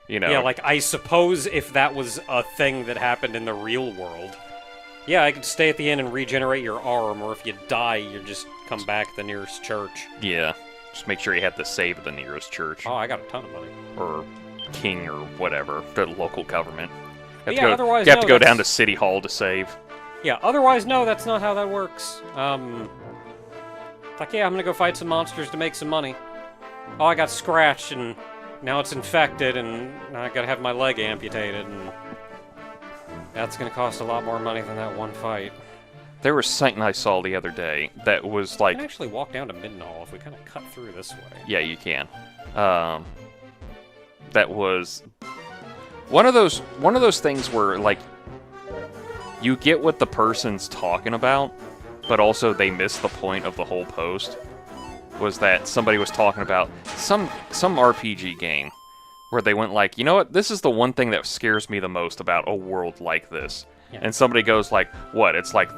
You know? Yeah, like, I suppose if that was a thing that happened in the real world, yeah, I could stay at the inn and regenerate your arm, or if you die, you just come back to the nearest church. Yeah. Just make sure you have to save at the nearest church. Oh, I got a ton of money. Or king or whatever, the local government. Otherwise, you have to go down to City Hall to save. Yeah, otherwise, no, that's not how that works. Like, yeah, I'm gonna go fight some monsters to make some money. Oh, I got scratched, and now it's infected, and now I gotta have my leg amputated, and that's gonna cost a lot more money than that one fight. There was something I saw the other day that was like... We can actually walk down to Middenhall if we kind of cut through this way. Yeah, you can. That was one of those things where, like, you get what the person's talking about, but also they miss the point of the whole post. Was that somebody was talking about some RPG game where they went like, you know what, this is the one thing that scares me the most about a world like this. Yeah. And somebody goes like, what? It's like,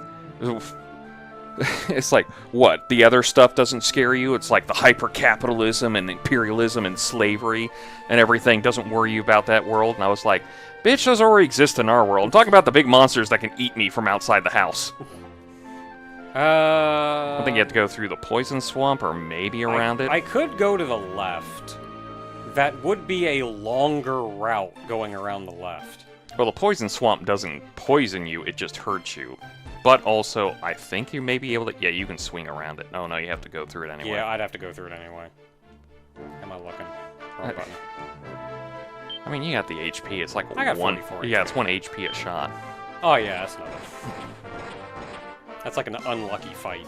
it's like, what? The other stuff doesn't scare you? It's like the hyper-capitalism and imperialism and slavery and everything doesn't worry you about that world? And I was like, bitch, those already exist in our world. I'm talking about the big monsters that can eat me from outside the house. I think you have to go through the poison swamp or maybe around it. I could go to the left. That would be a longer route going around the left. Well, the poison swamp doesn't poison you, it just hurts you. But also, I think you may be able to... Yeah, you can swing around it. Oh, no, you have to go through it anyway. Yeah, I'd have to go through it anyway. Am I looking? Wrong button. I mean, you got the HP. It's like I got one... 44 Yeah, HP. it's 1 HP a shot. Oh, yeah, that's not it. That's like an unlucky fight.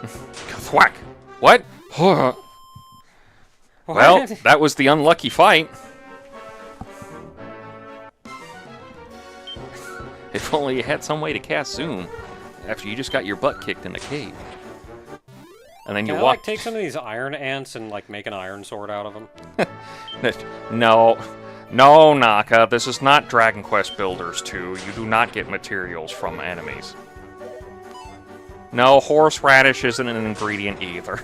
Thwack! What? Well, that was the unlucky fight. If only you had some way to cast Zoom after you just got your butt kicked in the cave. And then Can you I, walk... like, take some of these iron ants and, like, make an iron sword out of them? No. No, Naka. This is not Dragon Quest Builders 2. You do not get materials from enemies. No, horseradish isn't an ingredient either.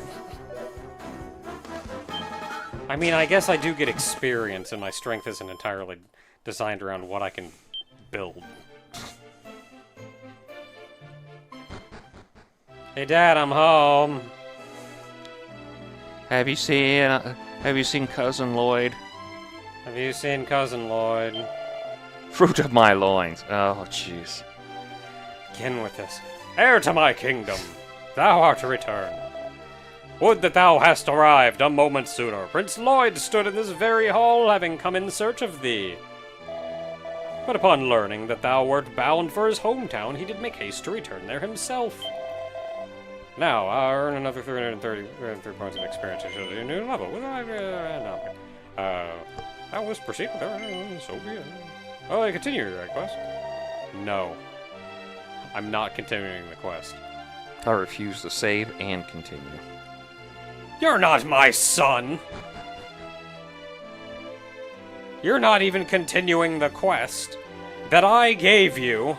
I mean, I guess I do get experience, and my strength isn't entirely designed around what I can build. Hey, Dad, I'm home. Have you seen Cousin Lloyd? Have you seen Cousin Lloyd? Fruit of my loins. Oh, jeez. Begin with this. Heir to my kingdom, thou art to return. Would that thou hadst arrived a moment sooner. Prince Lloyd stood in this very hall, having come in search of thee. But upon learning that thou wert bound for his hometown, he did make haste to return there himself. Now, I'll earn another 333 points of experience to show the new level. I was proceed with her, so be it. Oh, I continue your quest? No. I'm not continuing the quest. I refuse to save and continue. You're not my son! You're not even continuing the quest that I gave you.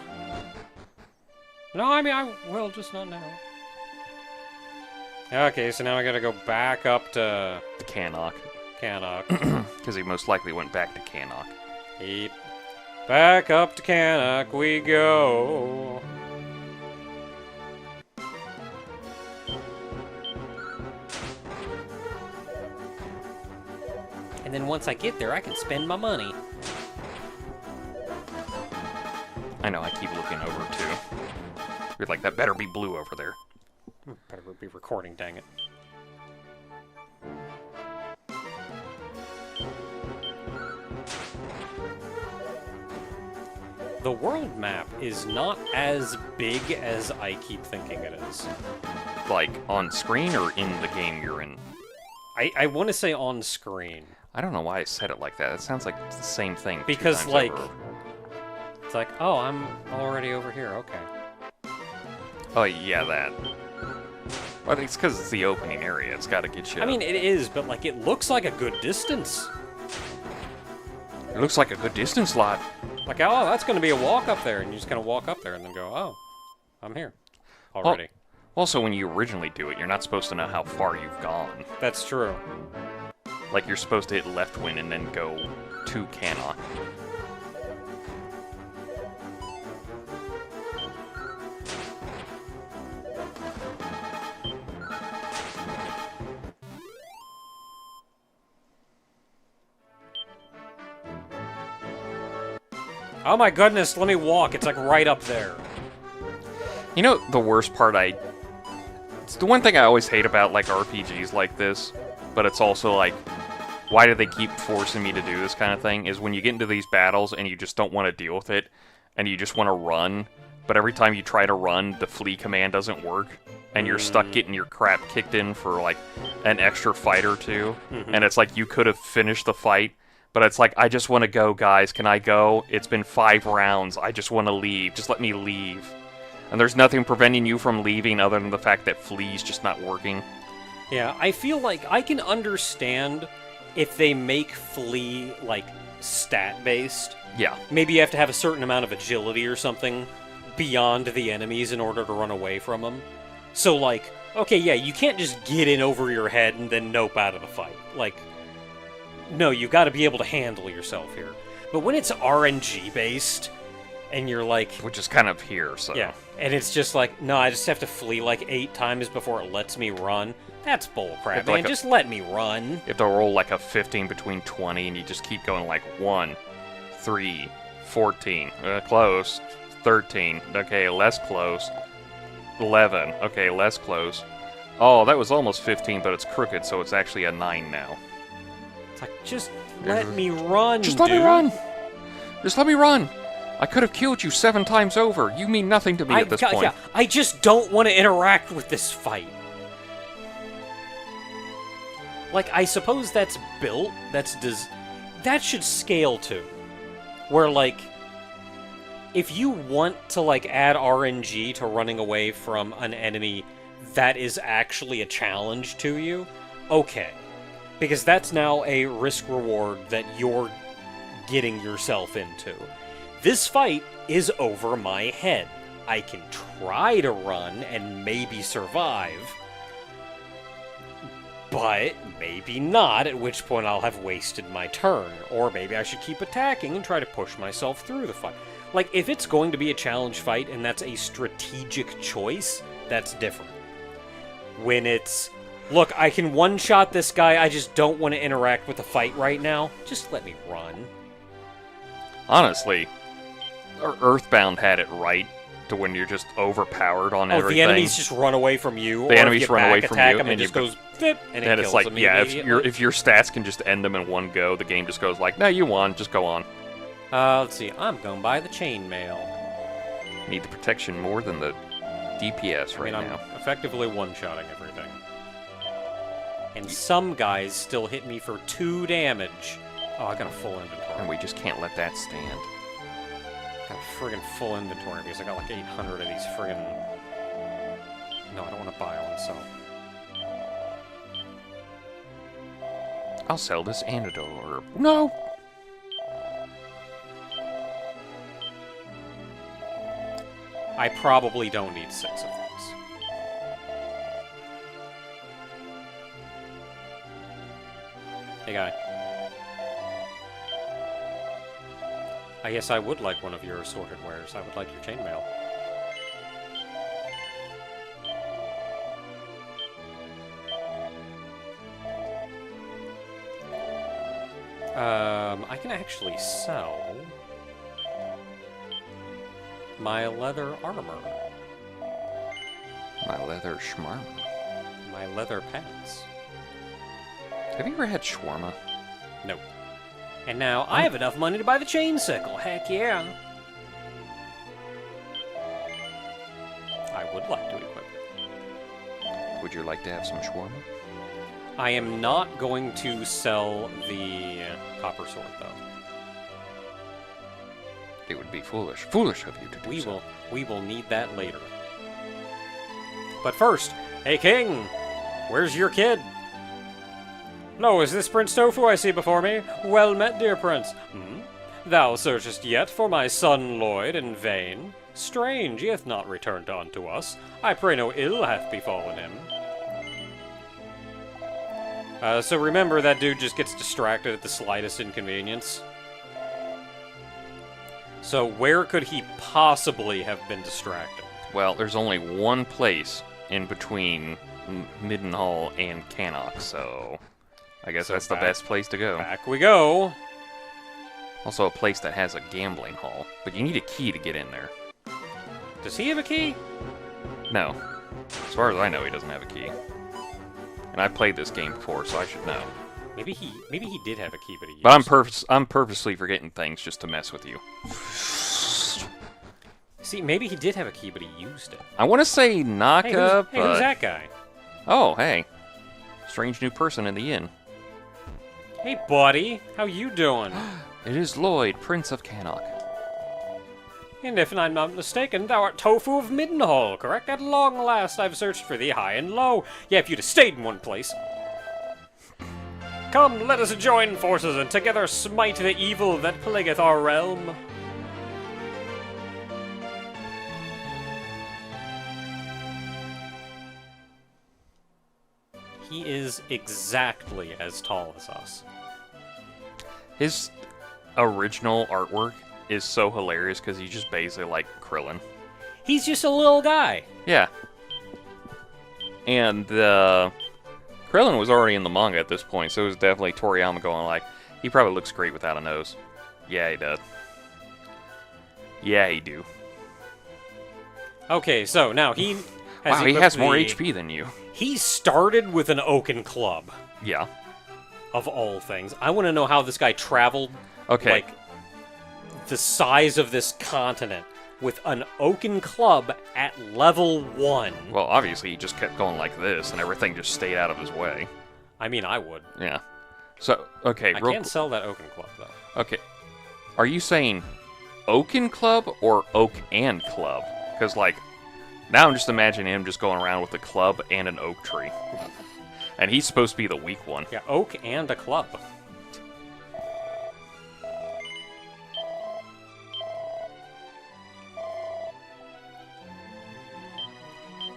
No, I mean, I will, just not now. Okay, so now I gotta go back up to... Cannock. Cannock. Because he most likely went back to Cannock. Yep. Back up to Cannock we go. And then once I get there, I can spend my money. I know, I keep looking over, too. You're like, that better be blue over there. Better be recording, dang it. The world map is not as big as I keep thinking it is. Like, on screen or in the game you're in? I want to say on screen. I don't know why I said it like that. It sounds like it's the same thing. Because, like, over. It's like, oh, I'm already over here, okay. Oh, yeah, that. Well, it's because it's the opening area. It's got to get you... I mean, it is, but, like, it looks like a good distance. It looks like a good distance, lad. Like, oh, that's going to be a walk up there, and you just kind of walk up there and then go, oh, I'm here already. Well, also, when you originally do it, you're not supposed to know how far you've gone. That's true. Like, you're supposed to hit Leftwyne and then go to Cana. Oh my goodness, let me walk. It's like right up there. You know, the worst part it's the one thing I always hate about, like, RPGs like this, but it's also, like, why do they keep forcing me to do this kind of thing, is when you get into these battles and you just don't want to deal with it, and you just want to run, but every time you try to run, the flee command doesn't work, and you're stuck getting your crap kicked in for, like, an extra fight or two, and it's like you could have finished the fight, but it's like, I just want to go, guys. Can I go? It's been 5 rounds. I just want to leave. Just let me leave. And there's nothing preventing you from leaving other than the fact that flee's just not working. Yeah, I feel like I can understand if they make flee, like, stat-based. Yeah. Maybe you have to have a certain amount of agility or something beyond the enemies in order to run away from them. So, like, okay, yeah, you can't just get in over your head and then nope out of the fight. Like, no, you gotta be able to handle yourself here. But when it's RNG-based, and you're like... Which is kind of here, so... Yeah, and it's just like, no, I just have to flee like 8 times before it lets me run. That's bullcrap, man. Just let me run. You have to roll like a 15 between 20, and you just keep going like 1, 3, 14, close, 13, okay, less close, 11, okay, less close. Oh, that was almost 15, but it's crooked, so it's actually a 9 now. It's like, just let me run, Just let me run! Just let me run! I could have killed you 7 times over. You mean nothing to me at this point. Yeah, I just don't want to interact with this fight. Like, I suppose that's built, that should scale to. Where, like, if you want to, like, add RNG to running away from an enemy that is actually a challenge to you, okay. Because that's now a risk-reward that you're getting yourself into. This fight is over my head. I can try to run and maybe survive, but maybe not, at which point I'll have wasted my turn. Or maybe I should keep attacking and try to push myself through the fight. Like, if it's going to be a challenge fight and that's a strategic choice, that's different. When it's, look, I can one-shot this guy, I just don't want to interact with the fight right now, just let me run. Honestly, Earthbound had it right to when you're just overpowered on everything. The enemies just run away from you. The enemies run away from you, and it just goes, flip, and it kills it's like, them yeah, if your stats can just end them in one go, the game just goes like, no, you won, just go on. Let's see, I'm going by the chainmail. Need the protection more than the DPS right now. I'm effectively one-shotting everything. And some guys still hit me for 2 damage. Oh, I got a full inventory. And we just can't let that stand. Got a friggin' full inventory because I got like 800 of these friggin'... No, I don't want to buy one, so... I'll sell this antidote herb. No! I probably don't need 6 of these. Hey, guy. I guess I would like one of your assorted wares. I would like your chainmail. I can actually sell my leather armor. My leather schmarma. My leather pants. Have you ever had shawarma? Nope. And now I have enough money to buy the chain sickle. Heck yeah. I would like to equip it. Would you like to have some shawarma? I am not going to sell the copper sword, though. It would be foolish. Foolish of you to do so. We will need that later. But first, hey King! Where's your kid? Lo, is this Prince Tofu I see before me? Well met, dear Prince. Thou searchest yet for my son Lloyd in vain? Strange, he hath not returned unto us. I pray no ill hath befallen him. So remember, that dude just gets distracted at the slightest inconvenience. So where could he possibly have been distracted? Well, there's only one place in between Middenhall and Cannock, so I guess that's the best place to go. Back we go. Also a place that has a gambling hall, but you need a key to get in there. Does he have a key? No. As far as I know, he doesn't have a key. And I played this game before, so I should know. Maybe he did have a key, but he used But I'm purposely forgetting things just to mess with you. See, maybe he did have a key, but he used it. I want to say Naka, Hey, who's that guy? Oh, hey. Strange new person in the inn. Hey, buddy. How you doing? It is Lloyd, Prince of Cannock. And if I'm not mistaken, thou art Tofu of Middenhall, correct? At long last I've searched for thee high and low. Yeah, if you'd have stayed in one place. Come, let us join forces and together smite the evil that plagueth our realm. He is exactly as tall as us. His original artwork is so hilarious because he's just basically like Krillin. He's just a little guy. Yeah. And Krillin was already in the manga at this point, so it was definitely Toriyama going like, he probably looks great without a nose. Yeah, he does. Yeah, he do. Okay, so now he has wow, he has more HP than you. He started with an oaken club. Yeah. Of all things. I want to know how this guy traveled, okay, like, the size of this continent with an oaken club at level 1. Well, obviously he just kept going like this, and everything just stayed out of his way. I mean, I would. Yeah. So, okay, I can't sell that oaken club, though. Okay. Are you saying oaken club or oak and club? Because, like, now I'm just imagining him just going around with a club and an oak tree. And he's supposed to be the weak one. Yeah, oak and a club.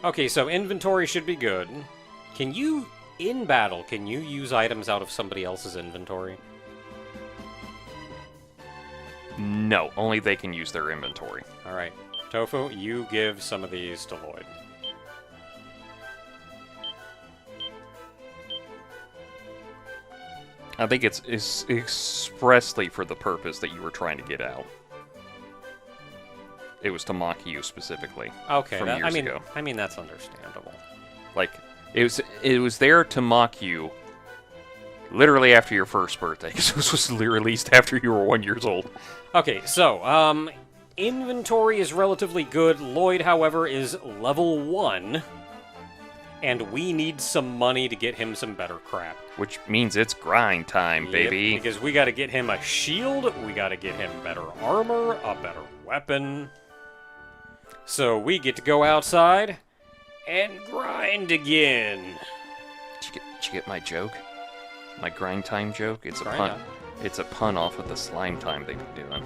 Okay, so inventory should be good. Can you, in battle, can you use items out of somebody else's inventory? No, only they can use their inventory. Alright. Tofu, you give some of these to Lloyd. I think it's expressly for the purpose that you were trying to get out. It was to mock you specifically. Okay, from years ago. I mean that's understandable. Like it was there to mock you. Literally after your first birthday, because this was released after you were 1 year old. Okay, so inventory is relatively good. Lloyd, however, is level 1. And we need some money to get him some better crap. Which means it's grind time, baby. Yep, because we gotta get him a shield, we gotta get him better armor, a better weapon. So we get to go outside and grind again. Did you get my joke? My grind time joke? It's a Grind pun. on. It's a pun off of the slime time they've been doing.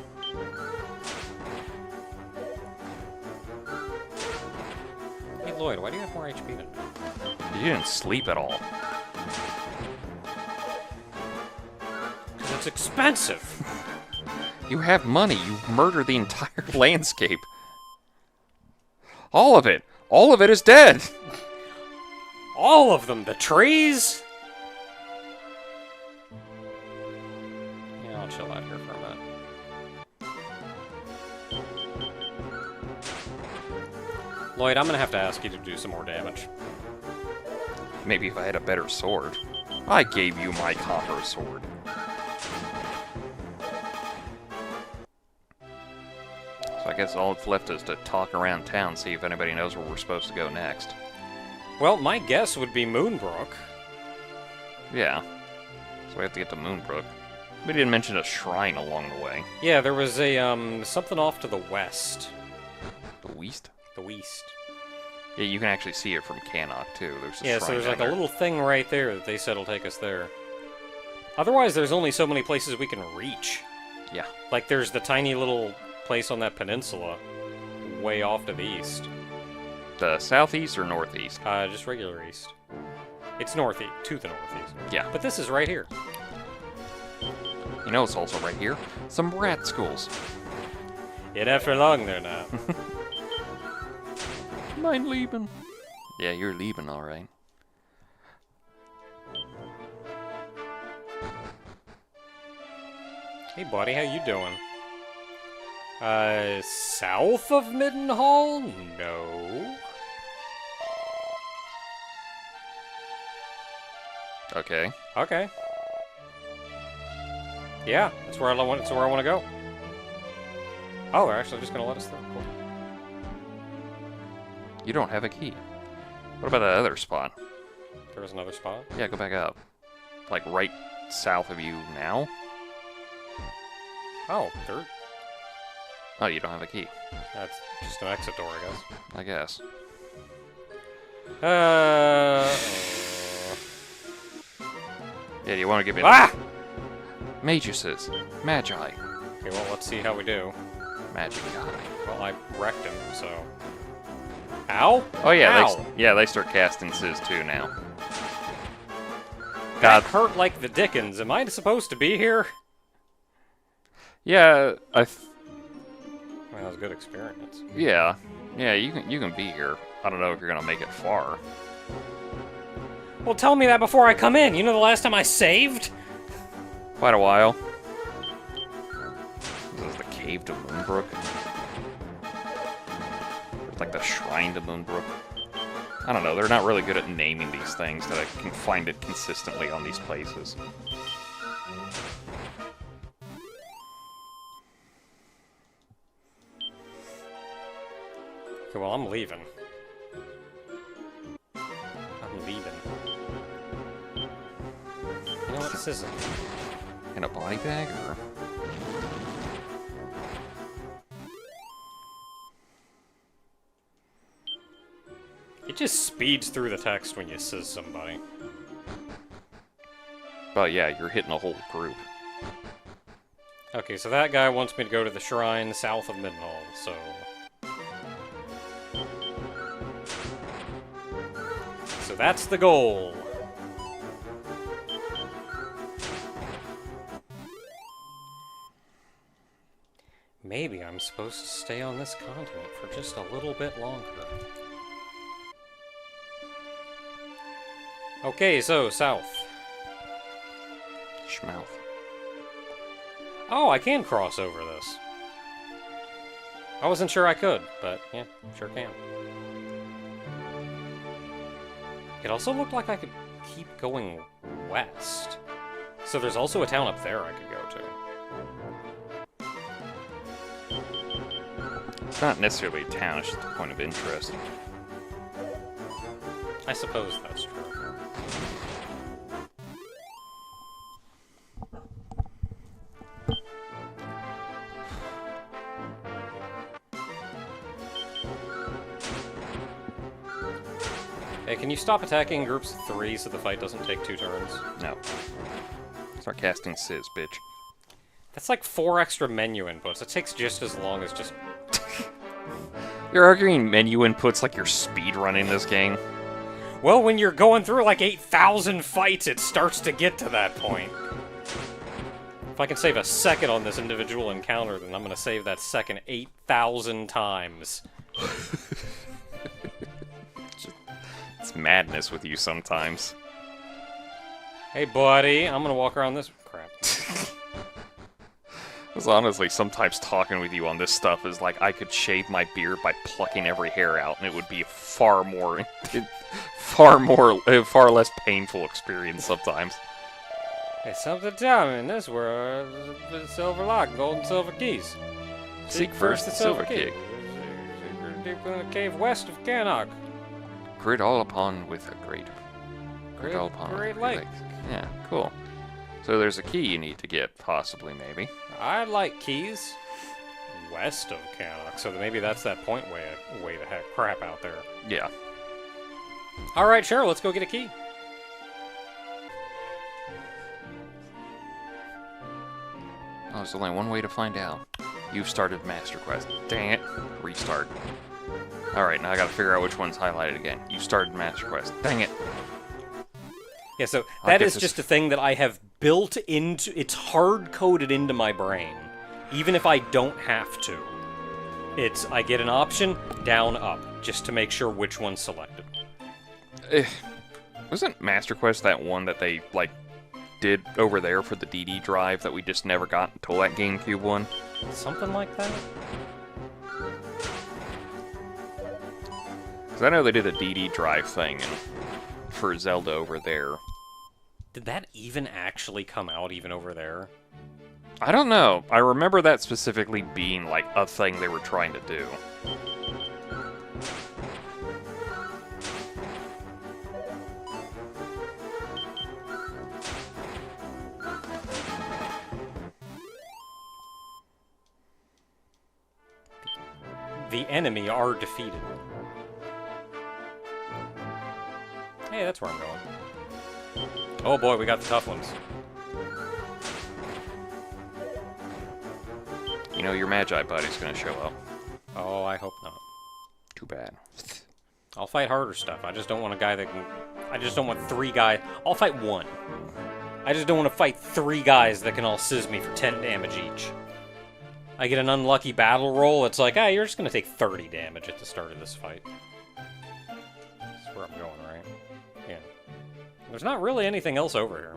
Hey Lloyd, why do you have more HP than me? You didn't sleep at all. Because it's expensive. You have money. You murder the entire landscape. All of it. All of it is dead. All of them. The trees. Yeah, I'll chill out here for a minute. Lloyd, I'm gonna have to ask you to do some more damage. Maybe if I had a better sword. I gave you my copper sword. So I guess all that's left is to talk around town, see if anybody knows where we're supposed to go next. Well, my guess would be Moonbrook. Yeah. So we have to get to Moonbrook. We didn't mention a shrine along the way. Yeah, there was a, something off to the west. The West? The west. Yeah, you can actually see it from Cannock, too. There's a Yeah, shrine so there's down like there. a little thing right there that they said will take us there. Otherwise, there's only so many places we can reach. Yeah. Like, there's the tiny little place on that peninsula way off to the east. The southeast or northeast? Just regular east. It's northeast, to the northeast. Yeah. But this is right here. You know it's also right here? Some rat schools. You're not for long there now. Mine leaving. Yeah, you're leaving, all right. Hey, buddy, how you doing? South of Middenhall? No. Okay. Okay. Yeah, that's where I want. That's where I want to go. Oh, they're actually just gonna let us through. Cool. You don't have a key. What about that other spot? There was another spot. Yeah, go back up. Like right south of you now? Oh, there. Oh, you don't have a key. That's just an exit door, I guess. I guess. Yeah, do you want to give me Ah! Maguses. Magi. Okay, well, let's see how we do. Magic guy. Well, I wrecked him, so. Ow? Oh yeah, Ow! they start casting Sizz too now. That God. hurt like the dickens. Am I supposed to be here? Yeah, That was a good experience. yeah, you can be here. I don't know if you're gonna make it far. Well, tell me that before I come in. You know the last time I saved? Quite a while. This is the cave to Moonbrook. It's like the shrine to Moonbrook. I don't know, they're not really good at naming these things that I can find it consistently on these places. Okay, well, I'm leaving. I'm leaving. You know what this isn't? In a body bag, or? It just speeds through the text when you says somebody. But yeah, you're hitting a whole group. Okay, so that guy wants me to go to the shrine south of Middenhall, so... So that's the goal. Maybe I'm supposed to stay on this continent for just a little bit longer. Okay, so south. Schmouth. Oh, I can cross over this. I wasn't sure I could, but yeah, sure can. It also looked like I could keep going west. So there's also a town up there I could go to. It's not necessarily a town, it's just a point of interest. I suppose that's true. Hey, can you stop attacking groups of 3 so the fight doesn't take 2 turns? No. Start casting Sizz, bitch. That's like 4 extra menu inputs. It takes just as long as just... You're arguing menu inputs like you're speedrunning this game? Well, when you're going through like 8,000 fights, it starts to get to that point. If I can save a second on this individual encounter, then I'm gonna save that second 8,000 times. It's madness with you sometimes. Hey, buddy, I'm gonna walk around this... Crap. Because honestly, sometimes talking with you on this stuff is like I could shave my beard by plucking every hair out, and it would be a far less painful experience sometimes. Hey, something tell me in this world, there's a silver lock, gold and silver keys. Seek first the silver key. Deep in the cave west of Cannock. Grid all upon with a great Great Lake. Yeah, cool. So there's a key you need to get, possibly, maybe. I like keys west of Cannock, so maybe that's that point way to heck crap out there. Yeah. All right, sure, let's go get a key. Oh, there's only one way to find out. You've started Master Quest. Dang it. Restart. Alright, now I gotta figure out which one's highlighted again. You started Master Quest. Dang it. Yeah, so I'll that get is this- just a thing that I have built into... It's hard-coded into my brain, even if I don't have to. I get an option, down, up, just to make sure which one's selected. Wasn't Master Quest that one that they, like, did over there for the DD drive that we just never got until that GameCube one? Something like that? Because I know they did a DD drive thing for Zelda over there. Did that even actually come out even over there? I don't know. I remember that specifically being, like, a thing they were trying to do. The enemy are defeated. Hey, that's where I'm going. Oh boy, we got the tough ones. You know, your Magi buddy's gonna show up. Oh, I hope not. Too bad. I'll fight harder stuff. I just don't want a guy that can... I just don't want 3 guys... I'll fight 1. I just don't want to fight 3 guys that can all sizz me for 10 damage each. I get an unlucky battle roll, it's like, you're just gonna take 30 damage at the start of this fight. That's where I'm going, right? Yeah. There's not really anything else over here.